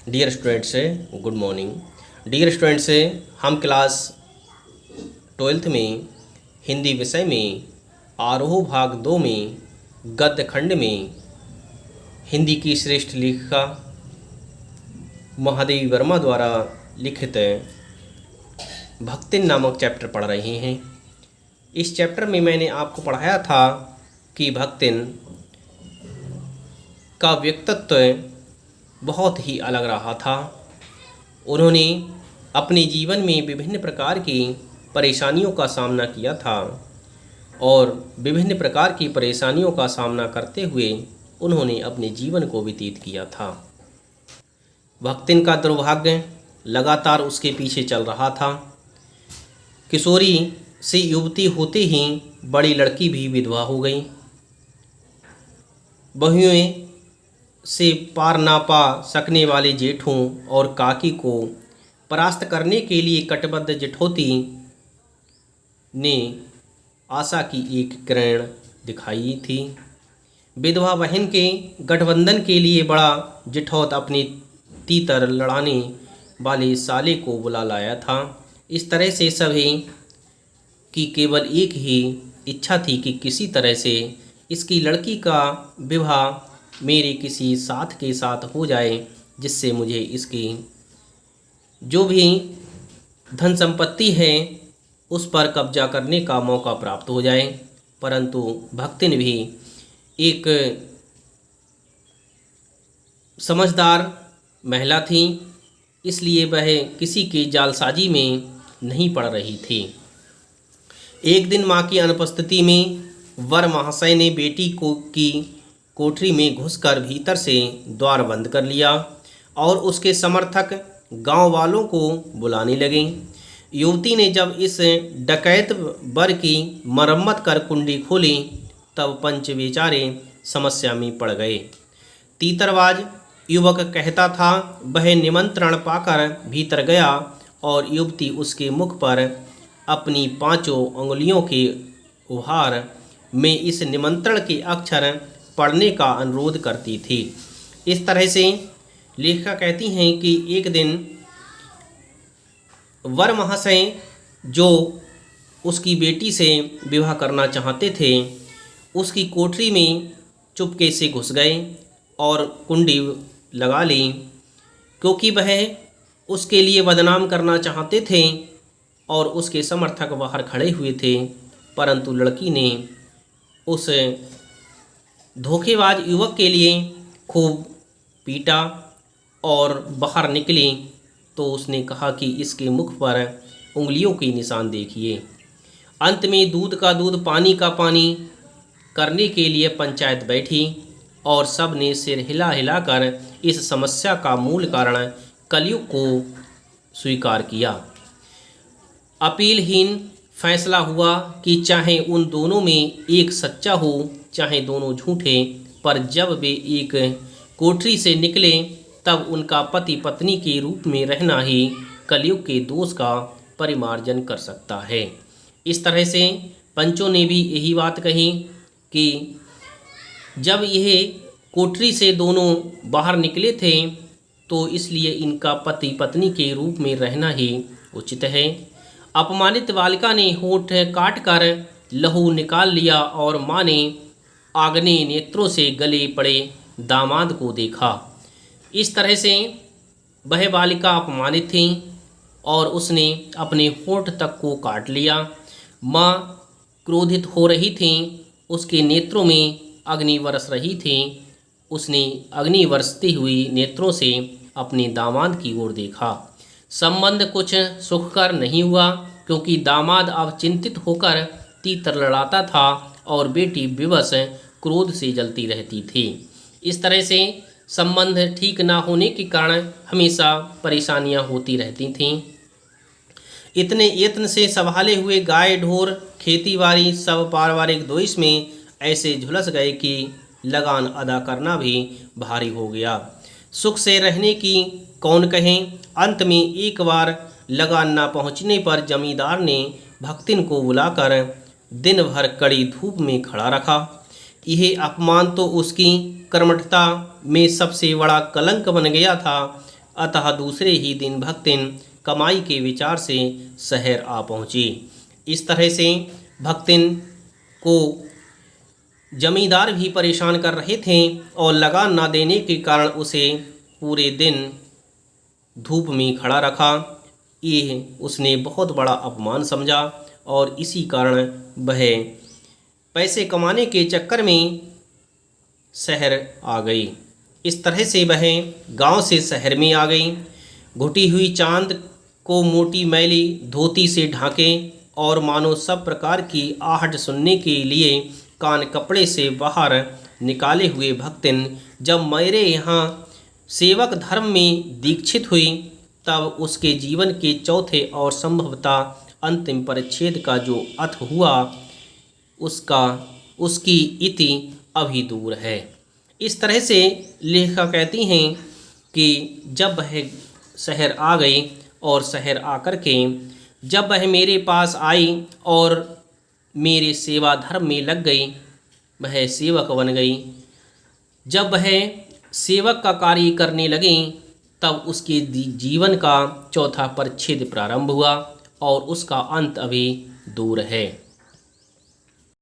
Dear students good morning. Dear students, हम class 12th में हिंदी विषय में आरोह भाग 2 में गद्य खंड में हिंदी की श्रेष्ठ लेखिका महादेवी वर्मा द्वारा लिखित भक्तिन नामक चैप्टर पढ़ रहे हैं। इस चैप्टर में मैंने आपको पढ़ाया था कि भक्तिन का व्यक्तित्व बहुत ही अलग रहा था। उन्होंने अपने जीवन में विभिन्न प्रकार की परेशानियों का सामना किया था और विभिन्न प्रकार की परेशानियों का सामना करते हुए उन्होंने अपने जीवन को व्यतीत किया था। भक्तिन का दुर्भाग्य लगातार उसके पीछे चल रहा था। किशोरी से युवती होते ही बड़ी लड़की भी विधवा हो गई। बहुएं से पार ना पा सकने वाले जेठों और काकी को परास्त करने के लिए कटिबद्ध जेठौती ने आशा की एक किरण दिखाई थी। विधवा बहन के गठबंधन के लिए बड़ा जेठौत अपने तीतर लड़ाने वाले साले को बुला लाया था। इस तरह से सभी की केवल एक ही इच्छा थी कि किसी तरह से इसकी लड़की का विवाह मेरे किसी साथ के साथ हो जाए, जिससे मुझे इसकी जो भी धन संपत्ति है उस पर कब्जा करने का मौका प्राप्त हो जाए। परंतु भक्तिन भी एक समझदार महिला थी, इसलिए वह किसी के जालसाजी में नहीं पड़ रही थी। एक दिन माँ की अनुपस्थिति में वर महाशय ने बेटी की कोठरी में घुसकर भीतर से द्वार बंद कर लिया और उसके समर्थक गांव वालों को बुलाने लगे। युवती ने जब इस डकैत वर की मरम्मत कर कुंडी खोली तब पंच बेचारे समस्या में पड़ गए। तीतरबाज युवक कहता था वह निमंत्रण पाकर भीतर गया और युवती उसके मुख पर अपनी 5 उंगलियों के उभार में इस निमंत्रण के अक्षर पढ़ने का अनुरोध करती थी। इस तरह से लेखिका कहती हैं कि एक दिन वर महाशय जो उसकी बेटी से विवाह करना चाहते थे उसकी कोठरी में चुपके से घुस गए और कुंडी लगा ली, क्योंकि वह उसके लिए बदनाम करना चाहते थे और उसके समर्थक बाहर खड़े हुए थे। परंतु लड़की ने उस धोखेबाज युवक के लिए खूब पीटा और बाहर निकली तो उसने कहा कि इसके मुख पर उंगलियों के निशान देखिए। अंत में दूध का दूध पानी का पानी करने के लिए पंचायत बैठी और सब ने सिर हिला हिलाकर इस समस्या का मूल कारण कलयुग को स्वीकार किया। अपीलहीन फैसला हुआ कि चाहे उन दोनों में एक सच्चा हो चाहे दोनों झूठे, पर जब वे एक कोठरी से निकले तब उनका पति पत्नी के रूप में रहना ही कलयुग के दोष का परिमार्जन कर सकता है। इस तरह से पंचों ने भी यही बात कही कि जब यह कोठरी से दोनों बाहर निकले थे तो इसलिए इनका पति पत्नी के रूप में रहना ही उचित है। अपमानित बालिका ने होठ काट कर लहू निकाल लिया और माँ ने आग्नेय नेत्रों से गले पड़े दामाद को देखा। इस तरह से वह बालिका अपमानित थी और उसने अपने होठ तक को काट लिया। माँ क्रोधित हो रही थी, उसके नेत्रों में अग्नि बरस रही थी। उसने अग्नि बरसती हुई नेत्रों से अपने दामाद की ओर देखा। संबंध कुछ सुखकर नहीं हुआ, क्योंकि दामाद अब चिंतित होकर तीतर लड़ाता था और बेटी विवश क्रोध से जलती रहती थी। इस तरह से संबंध ठीक ना होने के कारण हमेशा परेशानियां होती रहती थीं। इतने यत्न से संभाले हुए गाय ढोर खेती बाड़ी सब पारिवारिक द्वेष में ऐसे झुलस गए कि लगान अदा करना भी भारी हो गया। सुख से रहने की कौन कहें। अंत में एक बार लगान ना पहुंचने पर जमींदार ने भक्तिन को बुलाकर दिन भर कड़ी धूप में खड़ा रखा। यह अपमान तो उसकी कर्मठता में सबसे बड़ा कलंक बन गया था। अतः दूसरे ही दिन भक्तिन कमाई के विचार से शहर आ पहुँची। इस तरह से भक्तिन को जमींदार भी परेशान कर रहे थे और लगान ना देने के कारण उसे पूरे दिन धूप में खड़ा रखा। ये उसने बहुत बड़ा अपमान समझा और इसी कारण वह पैसे कमाने के चक्कर में शहर आ गई। इस तरह से वह गांव से शहर में आ गई। घुटी हुई चांद को मोटी मैली धोती से ढाके और मानो सब प्रकार की आहट सुनने के लिए कान कपड़े से बाहर निकाले हुए भक्तिन जब मेरे यहाँ सेवक धर्म में दीक्षित हुई, तब उसके जीवन के चौथे और संभवतः अंतिम परिच्छेद का जो अर्थ हुआ उसकी इति अभी दूर है। इस तरह से लेखिका कहती हैं कि जब वह शहर आ गई और शहर आकर के जब वह मेरे पास आई और मेरे सेवा धर्म में लग गई, वह सेवक बन गई। जब वह सेवक का कार्य करने लगी, तब उसके जीवन का चौथा परिच्छेद प्रारंभ हुआ और उसका अंत अभी दूर है।